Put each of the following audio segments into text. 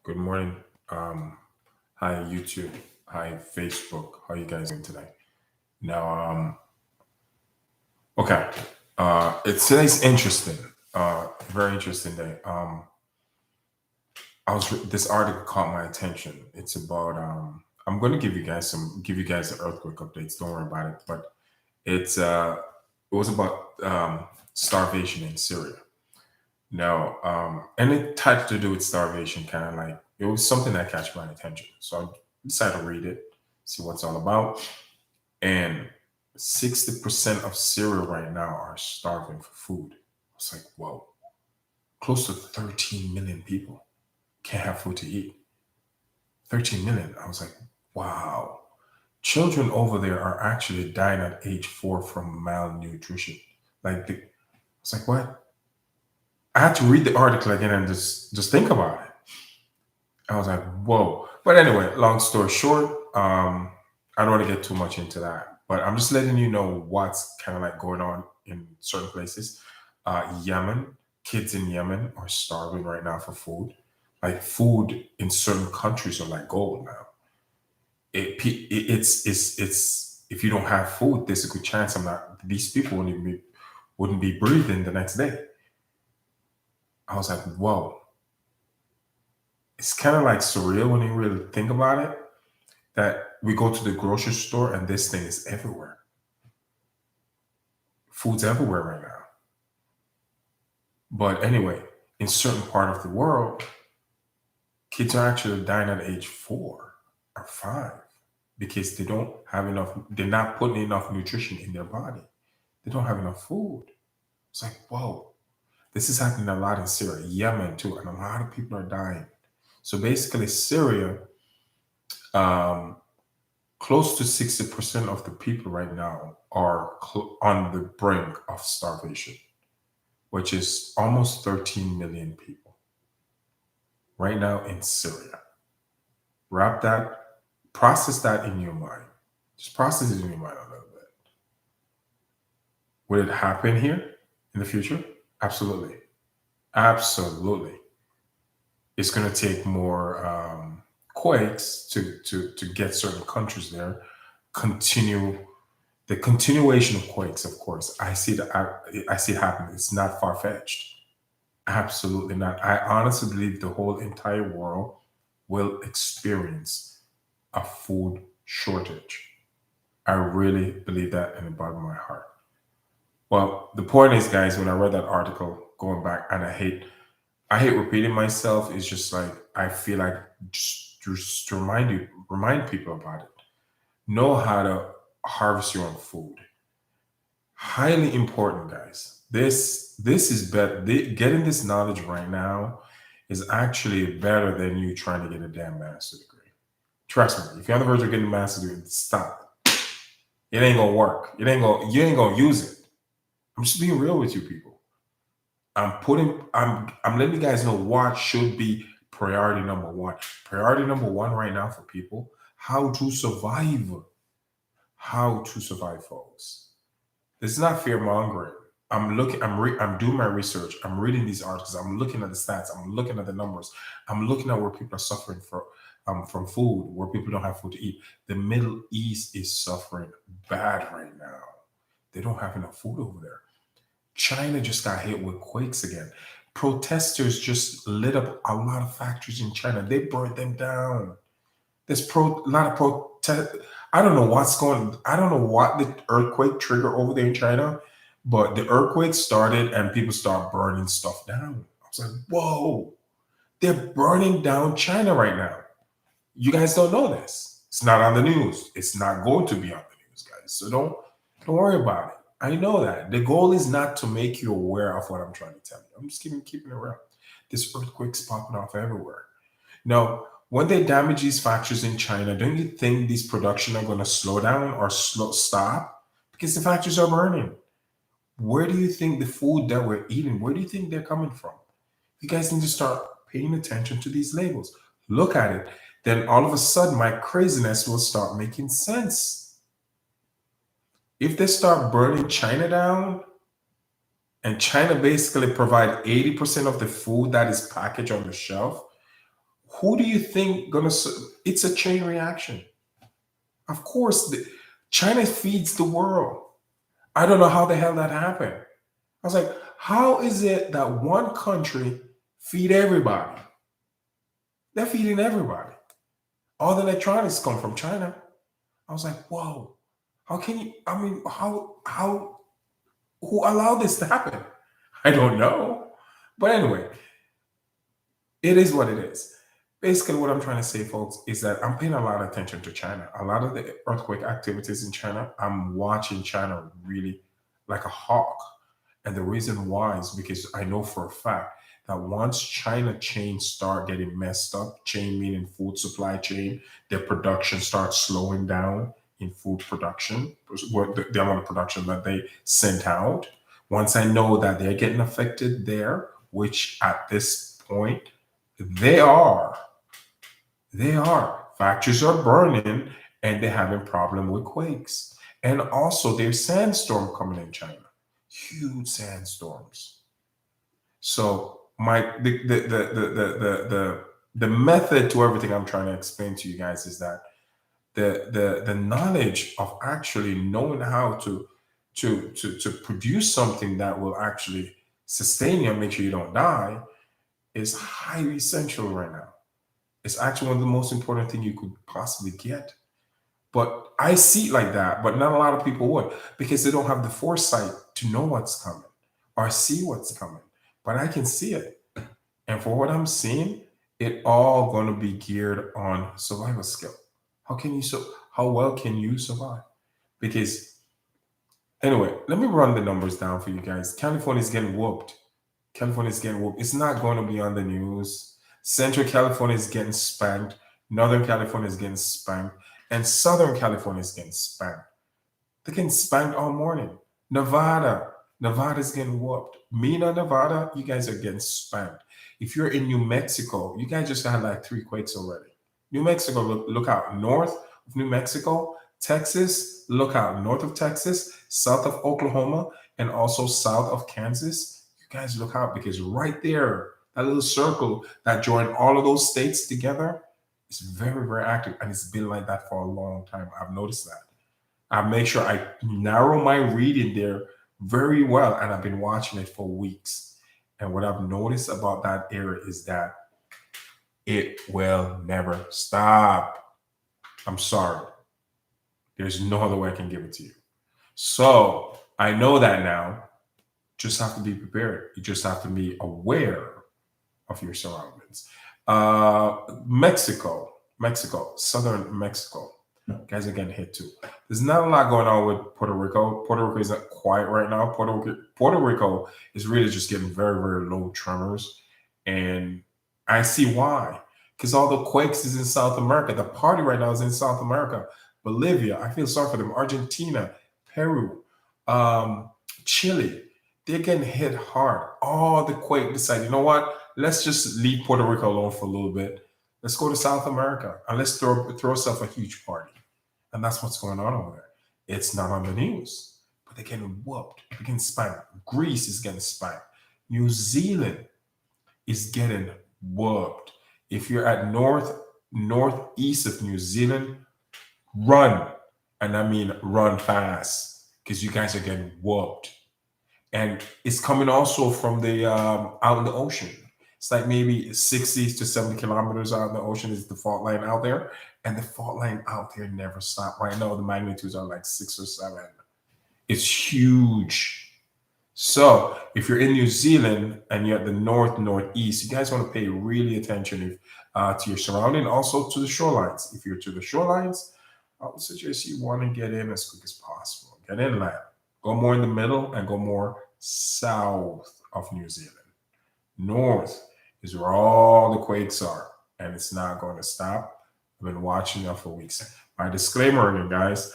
Good morning. Um, Hi YouTube. Hi Facebook. How you guys doing today? Now, okay. It's today's interesting. Very interesting day. This article caught my attention. It's about I'm going to give you guys the earthquake updates. Don't worry about it. But it's it was about starvation in Syria. Now, and it had to do with starvation, kind of like it was something that catch my attention. So I decided to read it, see what's all about. And 60% of Syria right now are starving for food. It's like, whoa, close to 13 million people can't have food to eat. 13 million. I was like, wow. Children over there are actually dying at age 4 from malnutrition. It's like, what? I had to read the article again and just think about it. I was like, whoa. But anyway, long story short, I don't want to get too much into that. But I'm just letting you know what's kind of like going on in certain places. Yemen, kids in Yemen are starving right now for food. Like food in certain countries are like gold now. It's if you don't have food, there's a good chance I'm not. These people wouldn't be breathing the next day. I was like, whoa. It's kind of like surreal when you really think about it. That we go to the grocery store and this thing is everywhere. Food's everywhere right now. But anyway, in certain part of the world, kids are actually dying at age 4 or 5 because they don't have enough. They're not putting enough nutrition in their body. They don't have enough food. It's like, whoa, this is happening a lot in Syria, Yemen too, and a lot of people are dying. So basically, Syria, um, close to 60% of the people right now are on the brink of starvation, which is almost 13 million people right now in Syria. Wrap that, process that in your mind. Just process it in your mind a little bit. Will it happen here in the future? Absolutely. Absolutely. It's going to take more quakes to get certain countries there. Continue the continuation of quakes, of course. I see it happening. It's not far fetched. Absolutely not. I honestly believe the whole entire world will experience a food shortage. I really believe that in the bottom of my heart. Well, the point is, guys, when I read that article, going back, and I hate repeating myself. It's just like I feel like just to remind people about it. Know how to harvest your own food. Highly important, guys. This is better. Getting this knowledge right now is actually better than you trying to get a damn master's degree. Trust me. If you're on the verge of getting a master's degree, stop. It ain't gonna work. You ain't gonna use it. I'm just being real with you people. I'm letting you guys know what should be priority number one. Priority number one right now for people, how to survive. How to survive, folks. This is not fear mongering. I'm doing my research. I'm reading these articles. I'm looking at the stats. I'm looking at the numbers. I'm looking at where people are suffering from food, where people don't have food to eat. The Middle East is suffering bad right now. They don't have enough food over there. China just got hit with quakes again. Protesters just lit up a lot of factories in China. They burned them down. A lot of protest. I don't know what's going. I don't know what the earthquake triggered over there in China, but the earthquake started and people start burning stuff down. I was like, whoa, they're burning down China right now. You guys don't know this. It's not on the news. It's not going to be on the news, guys. So don't worry about it. I know that. The goal is not to make you aware of what I'm trying to tell you. I'm just keeping it real. This earthquake's popping off everywhere. Now, when they damage these factories in China, don't you think these production are going to slow down or stop? Because the factories are burning. Where do you think the food that we're eating, where do you think they're coming from? You guys need to start paying attention to these labels. Look at it. Then all of a sudden, my craziness will start making sense. If they start burning China down, and China basically provide 80% of the food that is packaged on the shelf, who do you think gonna? It's a chain reaction. Of course, China feeds the world. I don't know how the hell that happened. I was like, how is it that one country feed everybody? They're feeding everybody. All the electronics come from China. I was like, whoa, how can you? I mean, who allowed this to happen? I don't know. But anyway, it is what it is. Basically, what I'm trying to say, folks, is that I'm paying a lot of attention to China. A lot of the earthquake activities in China, I'm watching China really like a hawk. And the reason why is because I know for a fact that once China chains start getting messed up, chain meaning food supply chain, their production starts slowing down in food production, the amount of production that they sent out. Once I know that they're getting affected there, which at this point they are, factories are burning and they're having problem with quakes. And also there's sandstorm coming in China, huge sandstorms. So the method to everything I'm trying to explain to you guys is that the knowledge of actually knowing how to produce something that will actually sustain you and make sure you don't die is highly essential right now. It's actually one of the most important things you could possibly get. But I see it like that, but not a lot of people would because they don't have the foresight to know what's coming or see what's coming. But I can see it. And for what I'm seeing, it all going to be geared on survival skill. How well can you survive? Because anyway, let me run the numbers down for you guys. California is getting whooped. California is getting whooped. It's not going to be on the news. Central California is getting spanked. Northern California is getting spanked. And Southern California is getting spanked. They're getting spanked all morning. Nevada's getting whooped. Mena, Nevada, you guys are getting spanked. If you're in New Mexico, you guys just had like 3 quakes already. New Mexico, look out. North of New Mexico, Texas, look out. North of Texas, south of Oklahoma, and also south of Kansas. You guys look out because right there, that little circle that joined all of those states together is very, very active. And it's been like that for a long time. I've noticed that. I make sure I narrow my reading there very well. And I've been watching it for weeks. And what I've noticed about that area is that it will never stop. I'm sorry. There's no other way I can give it to you. So I know that now. Just have to be prepared. You just have to be aware of your surroundings. Mexico, southern Mexico. Guys are getting hit too. There's not a lot going on with Puerto Rico. Puerto Rico isn't quiet right now. Puerto Rico is really just getting very, very low tremors. And I see why. Because all the quakes is in South America. The party right now is in South America. Bolivia, I feel sorry for them. Argentina, Peru, Chile, they're getting hit hard. All the quake decide, you know what? Let's just leave Puerto Rico alone for a little bit. Let's go to South America and let's throw ourselves a huge party. And that's what's going on over there. It's not on the news, but they're getting whooped. They're getting spanked. Greece is getting spanked. New Zealand is getting whooped. If you're at northeast of New Zealand, run. And I mean run fast because you guys are getting whooped. And it's coming also from the out in the ocean. It's like maybe 60 to 70 kilometers out in the ocean is the fault line out there. And the fault line out there never stopped. Right now, the magnitudes are like 6 or 7. It's huge. So if you're in New Zealand and you're at the northeast, you guys want to pay really attention to your surrounding, also to the shorelines. If you're to the shorelines, I would suggest you want to get in as quick as possible. Get inland. Go more in the middle and go more south of New Zealand. North is where all the quakes are, and it's not going to stop. I've been watching that for weeks. My disclaimer again, guys,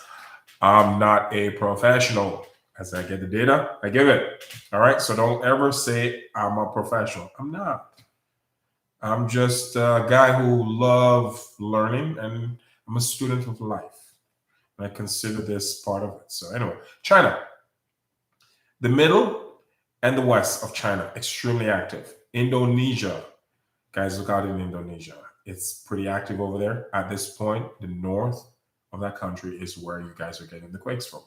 I'm not a professional. As I get the data, I give it. All right, so don't ever say I'm a professional. I'm not. I'm just a guy who loves learning, and I'm a student of life. And I consider this part of it. So anyway, China. The middle and the west of China, extremely active. Indonesia, guys, look out in Indonesia. It's pretty active over there. At this point, the north of that country is where you guys are getting the quakes from.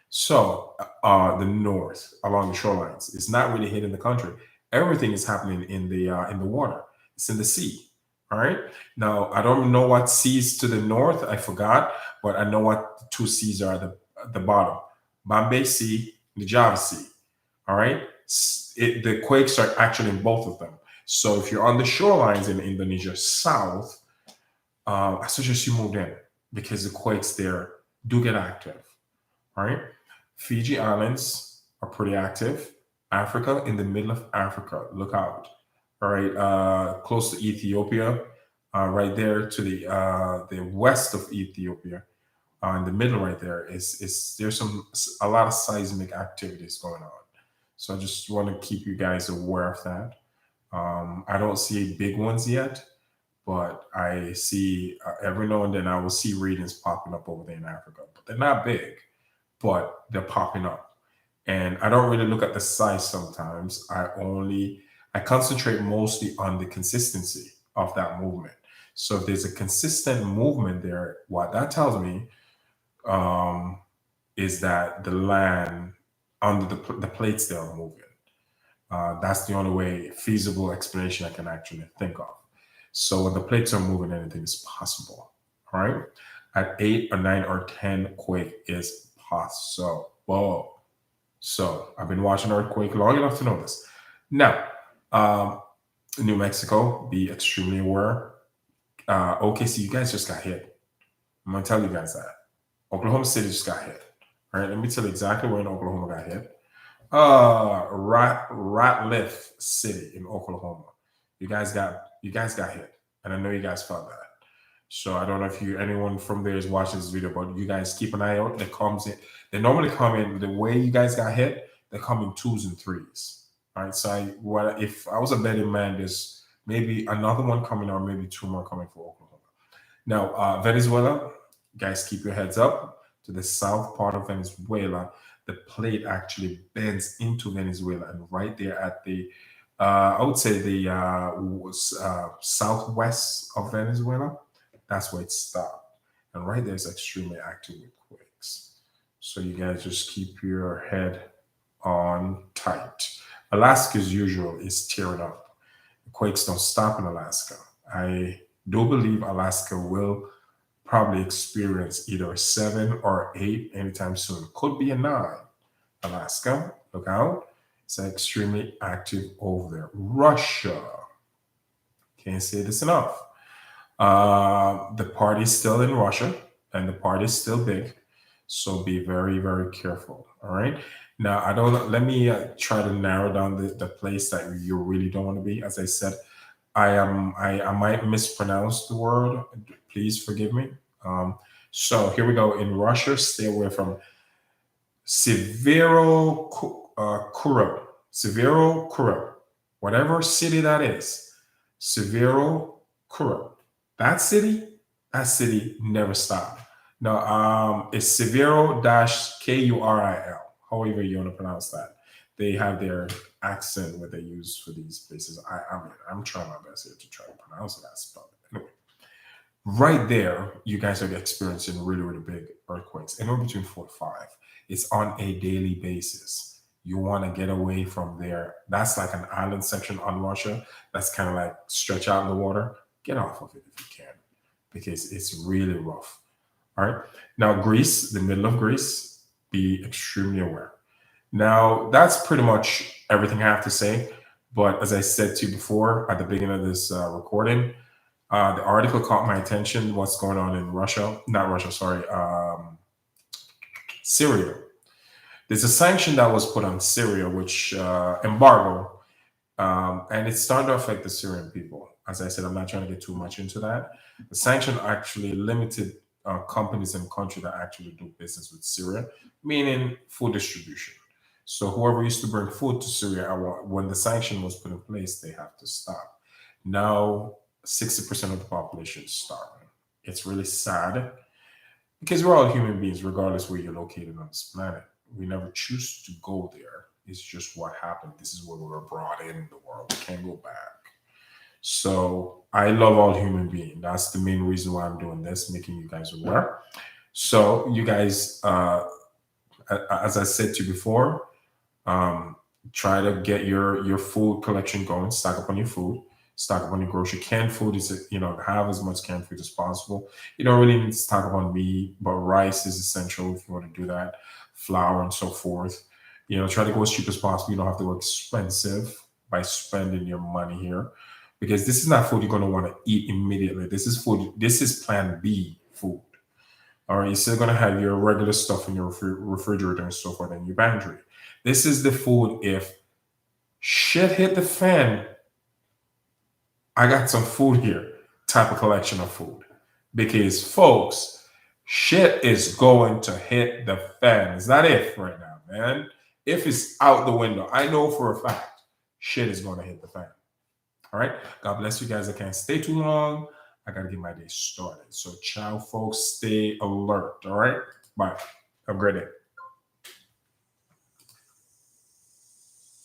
So the north along the shorelines is not really hitting the country. Everything is happening in the water. It's in the sea. All right. Now I don't know what seas to the north. I forgot, but I know what the two seas are at the bottom: Bombay Sea, the Java Sea. All right. The quakes are actually in both of them. So if you're on the shorelines in Indonesia south, I suggest you move in because the quakes there do get active. All right. Fiji Islands are pretty active. Africa, in the middle of Africa, look out. All right. Close to Ethiopia, right there to the west of Ethiopia, in the middle right there is there's a lot of seismic activities going on. So I just want to keep you guys aware of that. I don't see big ones yet, but I see every now and then I will see readings popping up over there in Africa, but they're not big, but they're popping up. And I don't really look at the size sometimes. I concentrate mostly on the consistency of that movement. So if there's a consistent movement there, what that tells me um, is that the land under the plates there are moving. That's the only way feasible explanation I can actually think of. So when the plates are moving, anything is possible. All right. At 8 or 9 or 10, quake is possible. So I've been watching earthquake long enough to know this. Now, um, New Mexico, be extremely aware. OKC, you guys just got hit. I'm gonna tell you guys that. Oklahoma City just got hit. All right, let me tell you exactly where in Oklahoma got hit. Ratliff City in Oklahoma. You guys got hit, and I know you guys felt that. So I don't know if anyone from there is watching this video, but you guys keep an eye out. They normally come in the way you guys got hit. They come in twos and threes. All right. So if I was a betting man, there's maybe another one coming or maybe two more coming for Oklahoma. Now, Venezuela, guys, keep your heads up. To the south part of Venezuela, the plate actually bends into Venezuela, and right there at I would say the southwest of Venezuela, that's where it stopped. And right there is extremely active with quakes. So you guys just keep your head on tight. Alaska, as usual, is tearing up. The quakes don't stop in Alaska. I do believe Alaska will probably experience either a 7 or 8 anytime soon. Could be a 9. Alaska, look out. It's extremely active over there. Russia. Can't say this enough. The party's still in Russia and the party's still big. So be very, very careful. All right. Now, let me try to narrow down the place that you really don't want to be. As I said, I might mispronounce the word. Please forgive me. So here we go. In Russia, stay away from Severo Kura. Severo Kura. Whatever city that is. Severo Kura. That city never stopped. No, it's Severo-Kuril. However you want to pronounce that. They have their accent what they use for these places. I'm trying my best here to try to pronounce that spell. Anyway, right there, you guys are experiencing really, really big earthquakes, anywhere between 4 to 5. It's on a daily basis. You want to get away from there. That's like an island section on Russia. That's kind of like stretch out in the water. Get off of it if you can, because it's really rough. All right. Now, Greece, the middle of Greece, be extremely aware. Now, that's pretty much everything I have to say. But as I said to you before at the beginning of this recording, the article caught my attention. What's going on in Russia? Not Russia, sorry. Syria. There's a sanction that was put on Syria, which embargo, and it's starting to affect the Syrian people. As I said, I'm not trying to get too much into that. The sanction actually limited companies and countries that actually do business with Syria, meaning food distribution. So whoever used to bring food to Syria, when the sanction was put in place, they have to stop. Now, 60% of the population is starving. It's really sad because we're all human beings, regardless where you're located on this planet. We never choose to go there. It's just what happened. This is where we were brought in the world. We can't go back. So I love all human beings. That's the main reason why I'm doing this, making you guys aware. So you guys, as I said to you before, try to get your food collection going. Stock up on your food. Stock up on your grocery. Canned food is, have as much canned food as possible. You don't really need to stock up on meat, but rice is essential if you want to do that. Flour and so forth. Try to go as cheap as possible. You don't have to go expensive by spending your money here, because this is not food you're going to want to eat immediately. This is food. This is plan B food. All right, you're still going to have your regular stuff in your refrigerator and so forth in your pantry. This is the food if shit hit the fan, I got some food here type of collection of food. Because, folks, shit is going to hit the fan. It's not if right now, man. If it's out the window, I know for a fact shit is going to hit the fan. All right. God bless you guys. I can't stay too long. I got to get my day started. So, ciao, folks. Stay alert. All right. Bye. Have a great day.